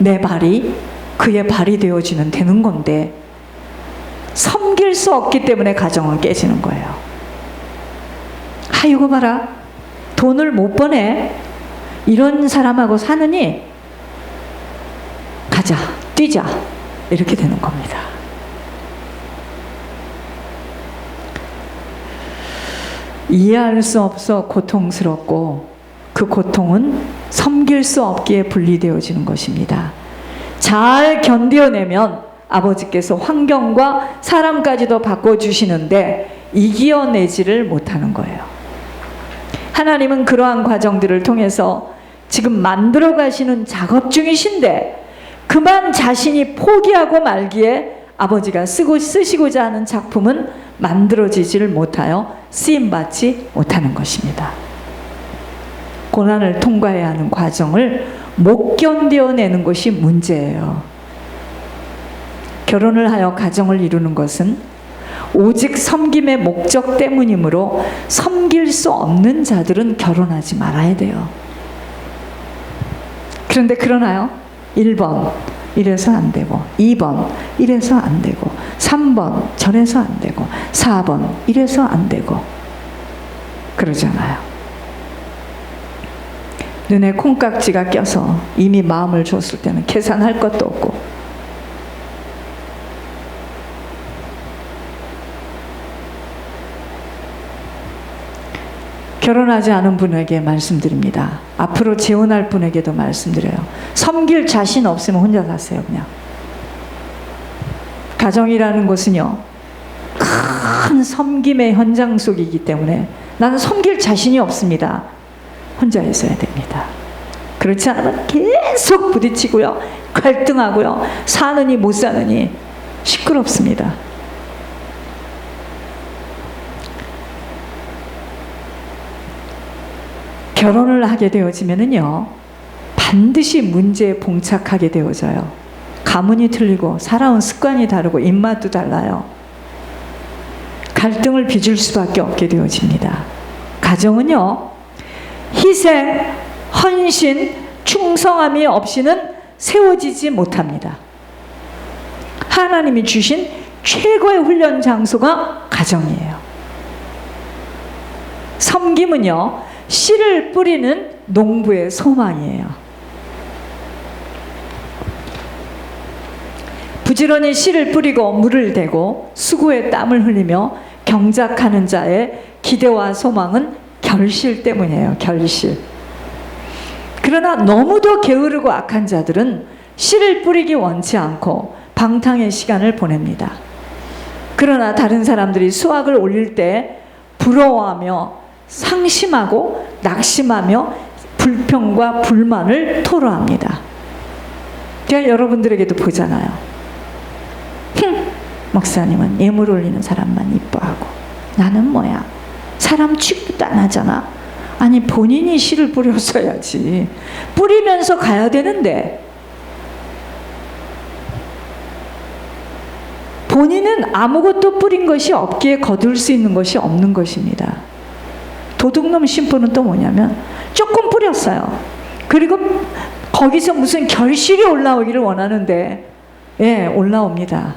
내 발이 그의 발이 되어주면 되는 건데 섬길 수 없기 때문에 가정은 깨지는 거예요. 아, 이거 봐라, 돈을 못 버네, 이런 사람하고 사느니 가자, 뛰자, 이렇게 되는 겁니다. 이해할 수 없어 고통스럽고 그 고통은 섬길 수 없기에 분리되어지는 것입니다. 잘 견뎌내면 아버지께서 환경과 사람까지도 바꿔주시는데 이겨내지를 못하는 거예요. 하나님은 그러한 과정들을 통해서 지금 만들어 가시는 작업 중이신데 그만 자신이 포기하고 말기에 아버지가 쓰시고자 하는 작품은 만들어지지를 못하여 쓰임받지 못하는 것입니다. 고난을 통과해야 하는 과정을 못 견뎌내는 것이 문제예요. 결혼을 하여 가정을 이루는 것은 오직 섬김의 목적 때문이므로 섬길 수 없는 자들은 결혼하지 말아야 돼요. 그런데 그러나요? 1번 이래서 안 되고, 2번 이래서 안 되고, 3번 저래서 안 되고, 4번 이래서 안 되고 그러잖아요. 눈에 콩깍지가 껴서 이미 마음을 줬을 때는 계산할 것도 없고, 결혼하지 않은 분에게 말씀드립니다. 앞으로 재혼할 분에게도 말씀드려요. 섬길 자신 없으면 혼자 사세요. 그냥. 가정이라는 것은요, 큰 섬김의 현장 속이기 때문에 나는 섬길 자신이 없습니다. 혼자 있어야 됩니다. 그렇지 않으면 계속 부딪히고요, 갈등하고요, 사느니 못 사느니 시끄럽습니다. 결혼을 하게 되어지면은요, 반드시 문제에 봉착하게 되어져요. 가문이 틀리고 살아온 습관이 다르고 입맛도 달라요. 갈등을 빚을 수밖에 없게 되어집니다. 가정은요, 희생, 헌신, 충성함이 없이는 세워지지 못합니다. 하나님이 주신 최고의 훈련 장소가 가정이에요. 섬김은요, 씨를 뿌리는 농부의 소망이에요. 부지런히 씨를 뿌리고 물을 대고 수고의 땀을 흘리며 경작하는 자의 기대와 소망은 결실 때문이에요. 결실. 그러나 너무도 게으르고 악한 자들은 씨를 뿌리기 원치 않고 방탕의 시간을 보냅니다. 그러나 다른 사람들이 수확을 올릴 때 부러워하며 상심하고 낙심하며 불평과 불만을 토로합니다. 제가 여러분들에게도 보잖아요. 목사님은 예물 올리는 사람만 이뻐하고 나는 뭐야, 사람 취급도 안 하잖아. 아니, 본인이 씨를 뿌렸어야지. 뿌리면서 가야 되는데 본인은 아무것도 뿌린 것이 없기에 거둘 수 있는 것이 없는 것입니다. 도둑놈 신부는 또 뭐냐면 조금 뿌렸어요. 그리고 거기서 무슨 결실이 올라오기를 원하는데, 예, 올라옵니다.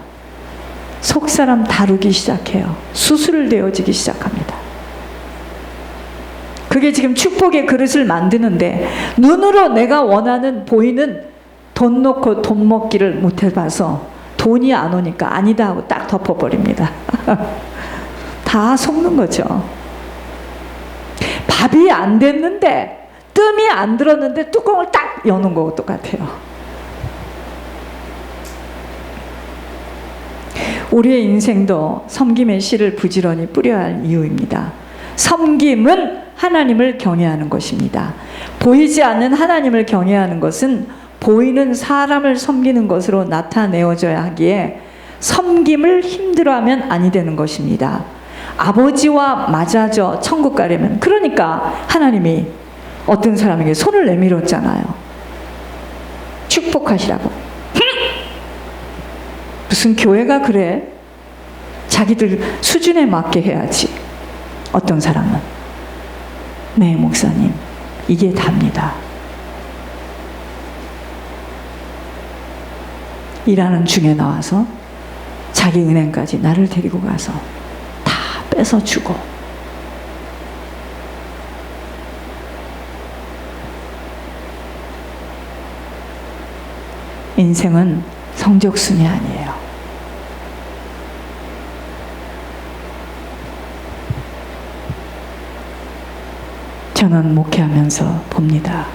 속사람 다루기 시작해요. 수술되어지기 시작합니다. 그게 지금 축복의 그릇을 만드는데 눈으로 내가 원하는 보이는 돈 놓고 돈 먹기를 못 해봐서 돈이 안 오니까 아니다 하고 딱 덮어버립니다. 다 속는 거죠. 밥이 안 됐는데, 뜸이 안 들었는데 뚜껑을 딱 여는 거하고 똑같아요. 우리의 인생도 섬김의 씨를 부지런히 뿌려야 할 이유입니다. 섬김은 하나님을 경외하는 것입니다. 보이지 않는 하나님을 경외하는 것은 보이는 사람을 섬기는 것으로 나타내어져야 하기에 섬김을 힘들어하면 아니 되는 것입니다. 아버지와 맞아져 천국 가려면, 그러니까 하나님이 어떤 사람에게 손을 내밀었잖아요. 축복하시라고. 무슨 교회가 그래? 자기들 수준에 맞게 해야지. 어떤 사람은 네, 목사님, 이게 답니다. 일하는 중에 나와서 자기 은행까지 나를 데리고 가서 다 뺏어주고, 인생은 성적순이 아니에요. 저는 목회하면서 봅니다.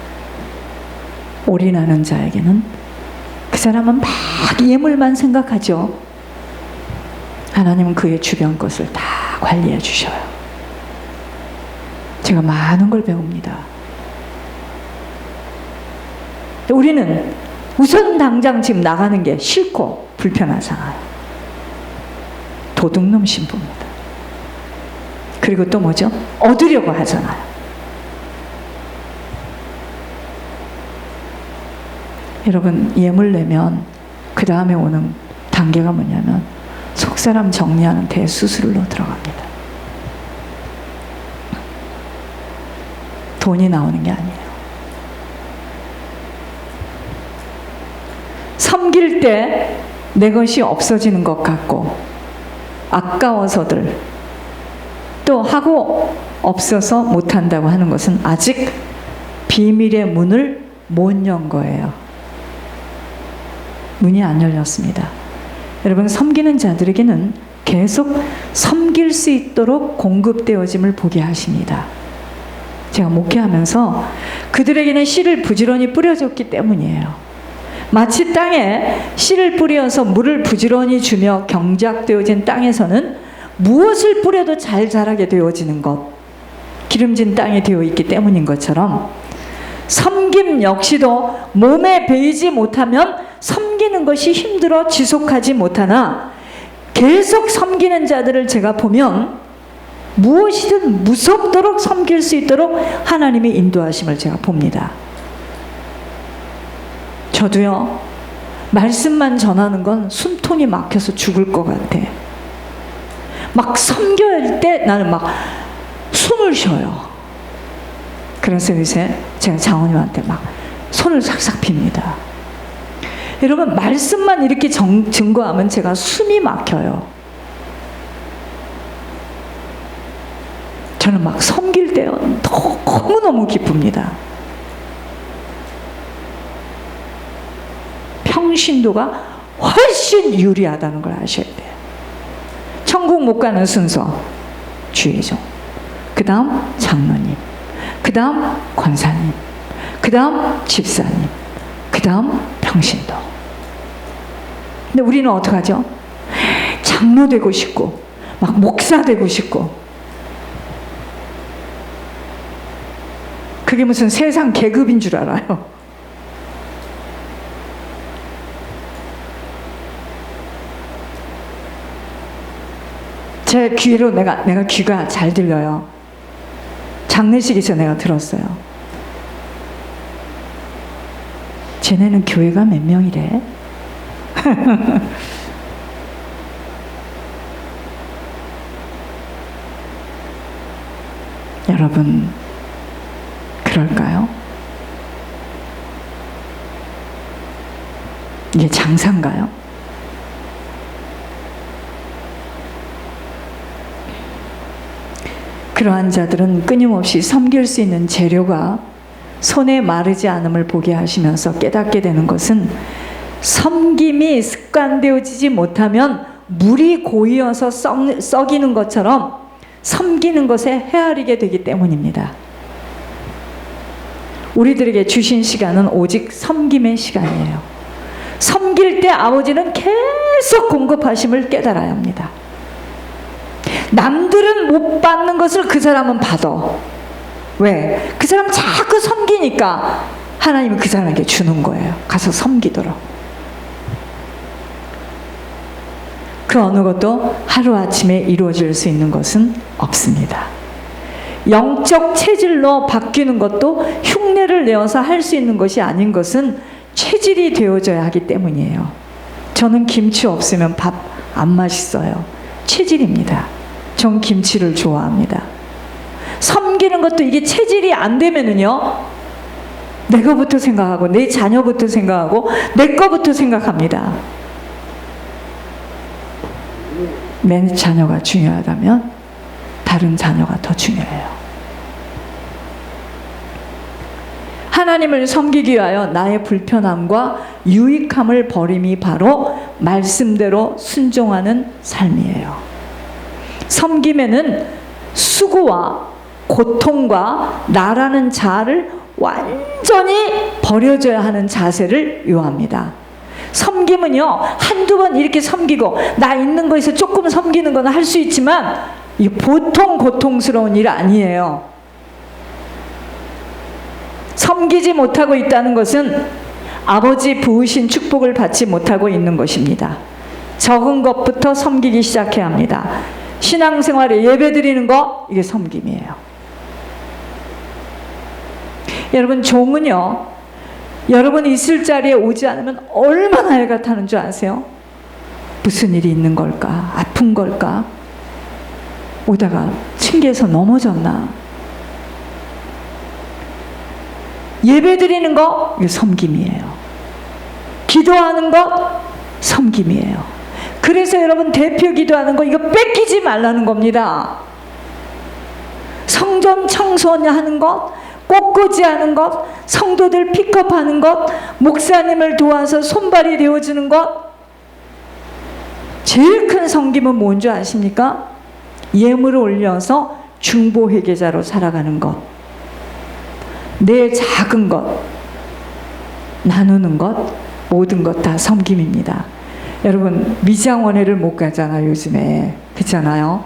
올인하는 자에게는 그 사람은 막 예물만 생각하죠. 하나님은 그의 주변 것을 다 관리해 주셔요. 제가 많은 걸 배웁니다. 우리는 우선 당장 지금 나가는 게 싫고 불편하잖아요. 도둑놈 신부입니다. 그리고 또 뭐죠? 얻으려고 하잖아요. 여러분, 예물 내면 그 다음에 오는 단계가 뭐냐면 속사람 정리하는 대수술로 들어갑니다. 돈이 나오는 게 아니에요. 섬길 때 내 것이 없어지는 것 같고 아까워서들 또 하고 없어서 못한다고 하는 것은 아직 비밀의 문을 못 연 거예요. 문이 안 열렸습니다. 여러분, 섬기는 자들에게는 계속 섬길 수 있도록 공급되어짐을 보게 하십니다. 제가 목회하면서 그들에게는 씨를 부지런히 뿌려줬기 때문이에요. 마치 땅에 씨를 뿌려서 물을 부지런히 주며 경작되어진 땅에서는 무엇을 뿌려도 잘 자라게 되어지는 것, 기름진 땅이 되어 있기 때문인 것처럼 섬김 역시도 몸에 배이지 못하면 섬기는 것이 힘들어 지속하지 못하나 계속 섬기는 자들을 제가 보면 무엇이든 무섭도록 섬길 수 있도록 하나님의 인도하심을 제가 봅니다. 저도요, 말씀만 전하는 건 숨통이 막혀서 죽을 것 같아. 막 섬겨야 할 때 나는 막 숨을 쉬어요. 그래서 요새 제가 장모님한테 막 손을 싹싹 핍니다. 여러분, 말씀만 이렇게 증거하면 제가 숨이 막혀요. 저는 막 섬길 때 너무너무 기쁩니다. 평신도가 훨씬 유리하다는 걸 아셔야 돼요. 천국 못 가는 순서, 주의종, 그 다음 장로님, 그 다음 권사님, 그 다음 집사님, 그 다음 평신도. 근데 우리는 어떡하죠? 장로 되고 싶고 막 목사 되고 싶고, 그게 무슨 세상 계급인 줄 알아요. 제 귀로 내가 귀가 잘 들려요. 장례식에서 내가 들었어요. 쟤네는 교회가 몇 명이래? 여러분, 그럴까요? 이게 장사인가요? 그러한 자들은 끊임없이 섬길 수 있는 재료가 손에 마르지 않음을 보게 하시면서 깨닫게 되는 것은 섬김이 습관되어지지 못하면 물이 고이어서 썩이는 것처럼 섬기는 것에 헤아리게 되기 때문입니다. 우리들에게 주신 시간은 오직 섬김의 시간이에요. 섬길 때 아버지는 계속 공급하심을 깨달아야 합니다. 남들은 못 받는 것을 그 사람은 받아. 왜? 그 사람 자꾸 섬기니까 하나님은 그 사람에게 주는 거예요. 가서 섬기도록. 그 어느 것도 하루아침에 이루어질 수 있는 것은 없습니다. 영적 체질로 바뀌는 것도 흉내를 내어서 할 수 있는 것이 아닌 것은 체질이 되어져야 하기 때문이에요. 저는 김치 없으면 밥 안 맛있어요. 체질입니다. 전 김치를 좋아합니다. 섬기는 것도 이게 체질이 안 되면은요, 내 거부터 생각하고 내 자녀부터 생각하고 내 거부터 생각합니다. 내 자녀가 중요하다면 다른 자녀가 더 중요해요. 하나님을 섬기기 위하여 나의 불편함과 유익함을 버림이 바로 말씀대로 순종하는 삶이에요. 섬김에는 수고와 고통과 나라는 자아를 완전히 버려져야 하는 자세를 요합니다. 섬김은요, 한두 번 이렇게 섬기고 나 있는 거에서 조금 섬기는 건 할 수 있지만 이게 보통 고통스러운 일 아니에요. 섬기지 못하고 있다는 것은 아버지 부으신 축복을 받지 못하고 있는 것입니다. 적은 것부터 섬기기 시작해야 합니다. 신앙생활에 예배드리는 거, 이게 섬김이에요. 여러분, 종은요, 여러분 있을 자리에 오지 않으면 얼마나 애가 타는 줄 아세요? 무슨 일이 있는 걸까? 아픈 걸까? 오다가 층계에서 넘어졌나? 예배드리는 거, 이게 섬김이에요. 기도하는 것, 섬김이에요. 그래서 여러분 대표 기도하는 거, 이거 뺏기지 말라는 겁니다. 성전 청소하는 것, 꽃꽂이하는 것, 성도들 픽업하는 것, 목사님을 도와서 손발이 되어주는 것. 제일 큰 섬김은 뭔지 아십니까? 예물을 올려서 중보 회개자로 살아가는 것. 내 작은 것 나누는 것, 모든 것 다 섬김입니다. 여러분, 미장원회를 못 가잖아요, 요즘에. 그렇잖아요.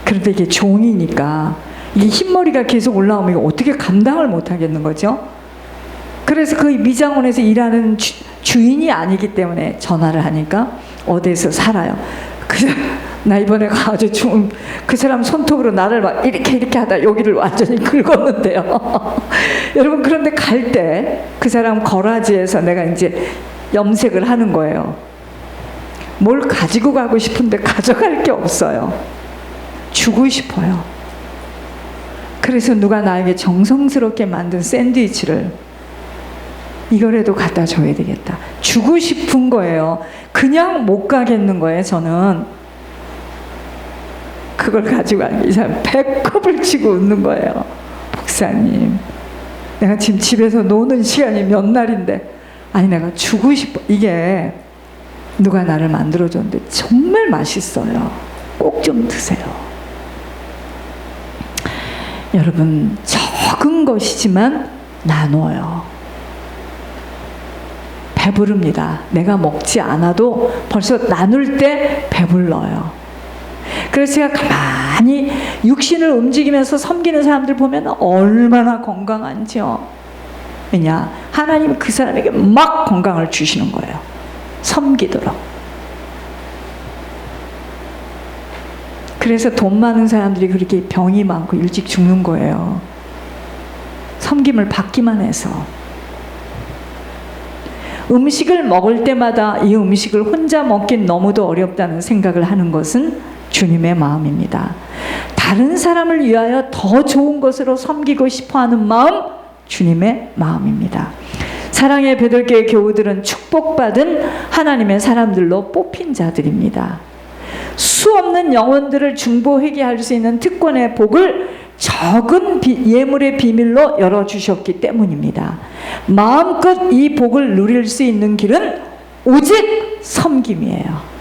그런데 이게 종이니까 이게 흰머리가 계속 올라오면 이거 어떻게 감당을 못 하겠는 거죠? 그래서 그 미장원에서 일하는 주인이 아니기 때문에 전화를 하니까 어디에서 살아요. 나 이번에 가가지고 그 사람 손톱으로 나를 막 이렇게 하다 여기를 완전히 긁었는데요. 여러분, 그런데 갈 때 그 사람 거라지에서 내가 이제 염색을 하는 거예요. 뭘 가지고 가고 싶은데 가져갈 게 없어요. 주고 싶어요. 그래서 누가 나에게 정성스럽게 만든 샌드위치를 이거라도 갖다 줘야 되겠다. 주고 싶은 거예요. 그냥 못 가겠는 거예요, 저는. 그걸 가지고 이 사람 배꼽을 치고 웃는 거예요. 목사님, 내가 지금 집에서 노는 시간이 몇 날인데, 아니 내가 주고 싶어. 이게 누가 나를 만들어줬는데 정말 맛있어요. 꼭 좀 드세요. 여러분, 적은 것이지만 나눠요. 배부릅니다. 내가 먹지 않아도 벌써 나눌 때 배불러요. 그래서 제가 가만히 육신을 움직이면서 섬기는 사람들 보면 얼마나 건강한지요. 왜냐? 하나님은 그 사람에게 막 건강을 주시는 거예요. 섬기도록. 그래서 돈 많은 사람들이 그렇게 병이 많고 일찍 죽는 거예요. 섬김을 받기만 해서. 음식을 먹을 때마다 이 음식을 혼자 먹긴 너무도 어렵다는 생각을 하는 것은 주님의 마음입니다. 다른 사람을 위하여 더 좋은 것으로 섬기고 싶어하는 마음, 주님의 마음입니다. 사랑의 베들교회 교우들은 축복받은 하나님의 사람들로 뽑힌 자들입니다. 수없는 영혼들을 중보 회개할 수 있는 특권의 복을 적은 예물의 비밀로 열어주셨기 때문입니다. 마음껏 이 복을 누릴 수 있는 길은 오직 섬김이에요.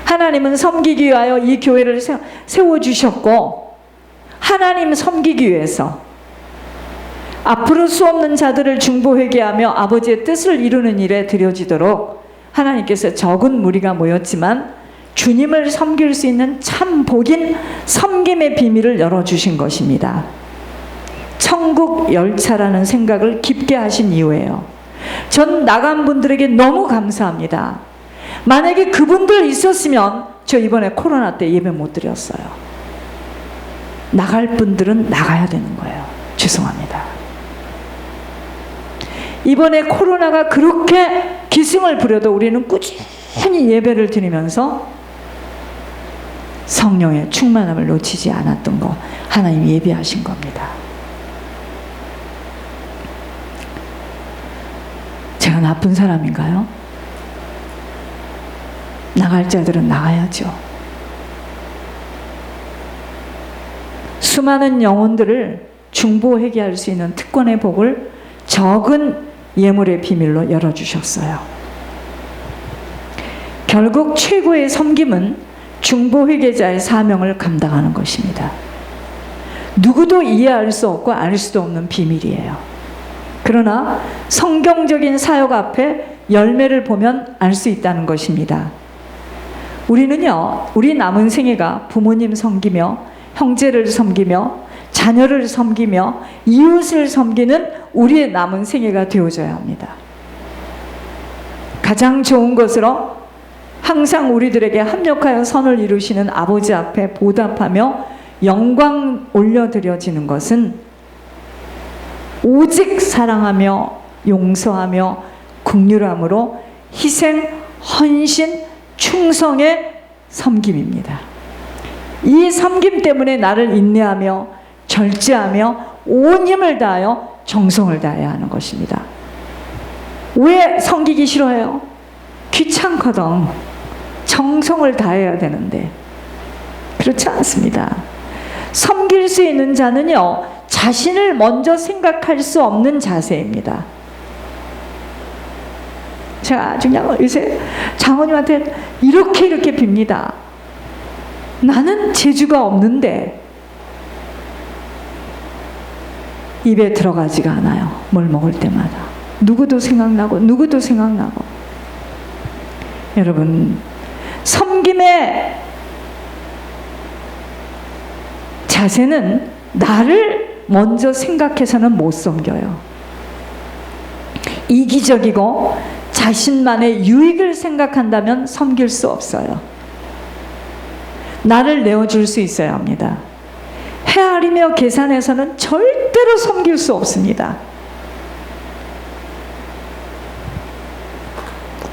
하나님은 섬기기 위하여 이 교회를 세워주셨고, 하나님 섬기기 위해서 앞으로 수없는 자들을 중보 회개하며 아버지의 뜻을 이루는 일에 들여지도록 하나님께서 적은 무리가 모였지만 주님을 섬길 수 있는 참 복인 섬김의 비밀을 열어주신 것입니다. 천국 열차라는 생각을 깊게 하신 이유예요. 전 나간 분들에게 너무 감사합니다. 만약에 그분들 있었으면 저 이번에 코로나 때 예배 못 드렸어요. 나갈 분들은 나가야 되는 거예요. 죄송합니다. 이번에 코로나가 그렇게 기승을 부려도 우리는 꾸준히 예배를 드리면서 성령의 충만함을 놓치지 않았던 거, 하나님이 예비하신 겁니다. 제가 나쁜 사람인가요? 나갈 자들은 나가야죠. 수많은 영혼들을 중보하게 할 수 있는 특권의 복을 적은 예물의 비밀로 열어주셨어요. 결국 최고의 섬김은 중보회개자의 사명을 감당하는 것입니다. 누구도 이해할 수 없고 알 수도 없는 비밀이에요. 그러나 성경적인 사역 앞에 열매를 보면 알 수 있다는 것입니다. 우리는요, 우리 남은 생애가 부모님 섬기며 형제를 섬기며 자녀를 섬기며 이웃을 섬기는 우리의 남은 생애가 되어져야 합니다. 가장 좋은 것으로 항상 우리들에게 합력하여 선을 이루시는 아버지 앞에 보답하며 영광 올려드려지는 것은 오직 사랑하며 용서하며 긍휼함으로 희생, 헌신, 충성의 섬김입니다. 이 섬김 때문에 나를 인내하며 절제하며 온 힘을 다하여 정성을 다해야 하는 것입니다. 왜 섬기기 싫어해요? 귀찮거든. 정성을 다해야 되는데 그렇지 않습니다. 섬길 수 있는 자는요, 자신을 먼저 생각할 수 없는 자세입니다. 제가 그냥 요새 장모님한테 이렇게 빕니다. 나는 재주가 없는데 입에 들어가지가 않아요. 뭘 먹을 때마다 누구도 생각나고 누구도 생각나고. 여러분, 섬김의 자세는 나를 먼저 생각해서는 못 섬겨요. 이기적이고 자신만의 유익을 생각한다면 섬길 수 없어요. 나를 내어줄 수 있어야 합니다. 헤아리며 계산해서는 절대로 섬길 수 없습니다.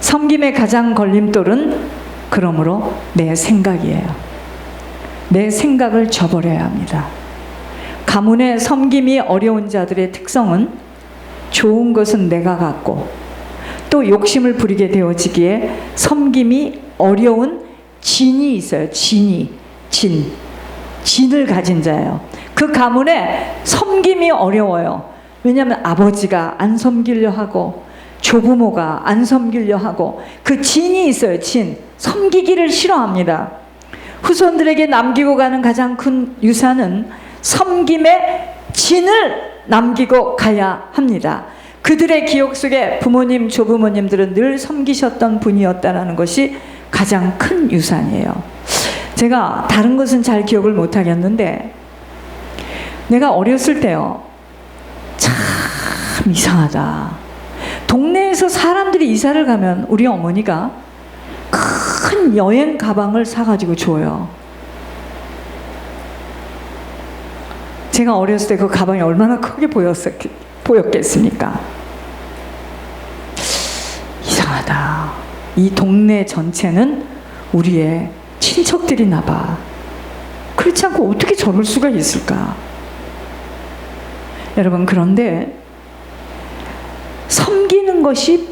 섬김의 가장 걸림돌은 그러므로 내 생각이에요. 내 생각을 저버려야 합니다. 가문의 섬김이 어려운 자들의 특성은 좋은 것은 내가 갖고 또 욕심을 부리게 되어지기에 섬김이 어려운 진이 있어요. 진을 가진 자예요. 그 가문에 섬김이 어려워요. 왜냐하면 아버지가 안 섬기려 하고 조부모가 안 섬기려 하고 그 진이 있어요. 섬기기를 싫어합니다. 후손들에게 남기고 가는 가장 큰 유산은 섬김의 진을 남기고 가야 합니다. 그들의 기억 속에 부모님, 조부모님들은 늘 섬기셨던 분이었다는 것이 가장 큰 유산이에요. 제가 다른 것은 잘 기억을 못 하겠는데 내가 어렸을 때요, 참 이상하다. 동네에서 사람들이 이사를 가면 우리 어머니가 큰 여행 가방을 사가지고 줘요. 제가 어렸을 때 그 가방이 얼마나 크게 보였겠습니까? 이상하다. 이 동네 전체는 우리의 친척들이나 봐. 그렇지 않고 어떻게 저럴 수가 있을까? 여러분, 그런데 섬기는 것이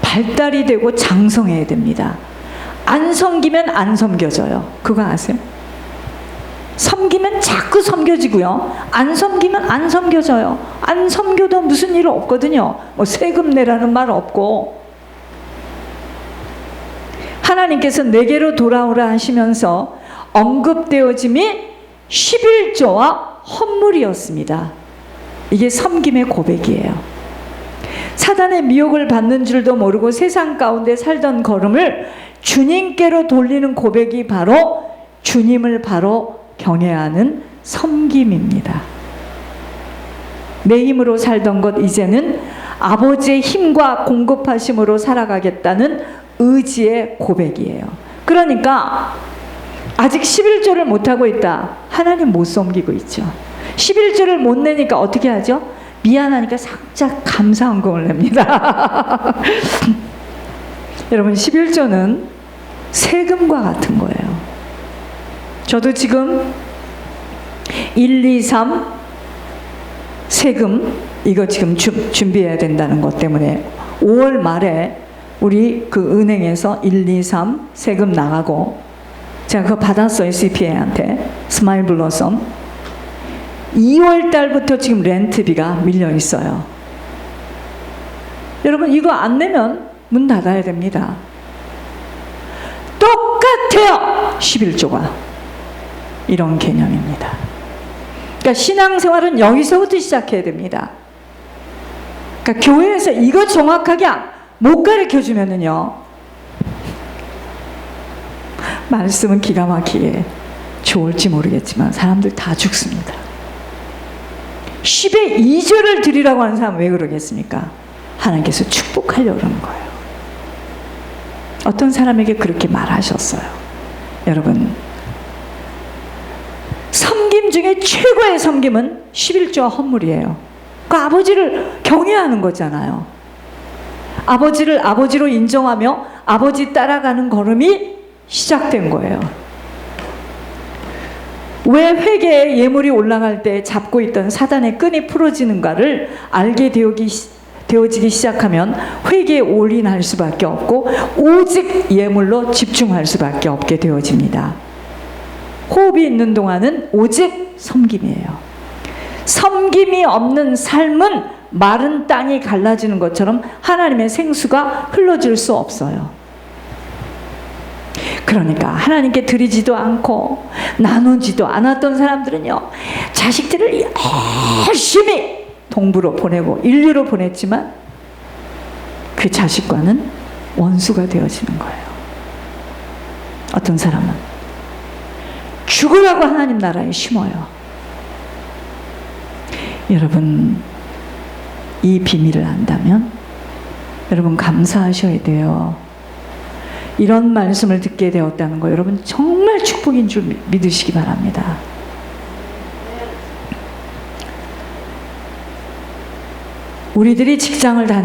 발달이 되고 장성해야 됩니다. 안 섬기면 안 섬겨져요. 그거 아세요? 섬기면 자꾸 섬겨지고요. 안 섬기면 안 섬겨져요. 안 섬겨도 무슨 일 없거든요. 뭐 세금 내라는 말 없고. 하나님께서 내게로 돌아오라 하시면서 언급되어짐이 11조와 헌물이었습니다. 이게 섬김의 고백이에요. 사단의 미혹을 받는 줄도 모르고 세상 가운데 살던 걸음을 주님께로 돌리는 고백이 바로 주님을 바로 경외하는 섬김입니다. 내 힘으로 살던 것 이제는 아버지의 힘과 공급하심으로 살아가겠다는 의지의 고백이에요. 그러니까 아직 11조를 못하고 있다. 하나님 못 섬기고 있죠. 11조를 못 내니까 어떻게 하죠? 미안하니까 살짝 감사헌금을 냅니다. 여러분, 11조는 세금과 같은 거예요. 저도 지금 1, 2, 3 세금 이거 지금 준비해야 된다는 것 때문에 5월 말에 우리 그 은행에서 1, 2, 3 세금 나가고 제가 그거 받았어요. CPA한테 스마일 블러썸 2월 달부터 지금 렌트비가 밀려 있어요. 여러분 이거 안 내면 문 닫아야 됩니다. 똑같아요. 11조가 이런 개념입니다. 그러니까 신앙생활은 여기서부터 시작해야 됩니다. 그러니까 교회에서 이거 정확하게 못 가르쳐 주면은요, 말씀은 기가 막히게 좋을지 모르겠지만 사람들 다 죽습니다. 10의 2조를 드리라고 하는 사람은 왜 그러겠습니까? 하나님께서 축복하려고 그러는 거예요. 어떤 사람에게 그렇게 말하셨어요. 여러분, 섬김 중에 최고의 섬김은 11조와 헌물이에요. 그 아버지를 경외하는 거잖아요. 아버지를 아버지로 인정하며 아버지 따라가는 걸음이 시작된 거예요. 왜 회개의 예물이 올라갈 때 잡고 있던 사단의 끈이 풀어지는가를 알게 되어지기 시작하면 회개에 올인할 수밖에 없고 오직 예물로 집중할 수밖에 없게 되어집니다. 호흡이 있는 동안은 오직 섬김이에요. 섬김이 없는 삶은 마른 땅이 갈라지는 것처럼 하나님의 생수가 흘러줄 수 없어요. 그러니까 하나님께 드리지도 않고 나누지도 않았던 사람들은요, 자식들을 열심히 동부로 보내고 인류로 보냈지만 그 자식과는 원수가 되어지는 거예요. 어떤 사람은 죽으라고 하나님 나라에 심어요. 여러분, 이 비밀을 안다면 여러분 감사하셔야 돼요. 이런 말씀을 듣게 되었다는 거 여러분 정말 축복인 줄 믿으시기 바랍니다. 우리들이 직장을 다닐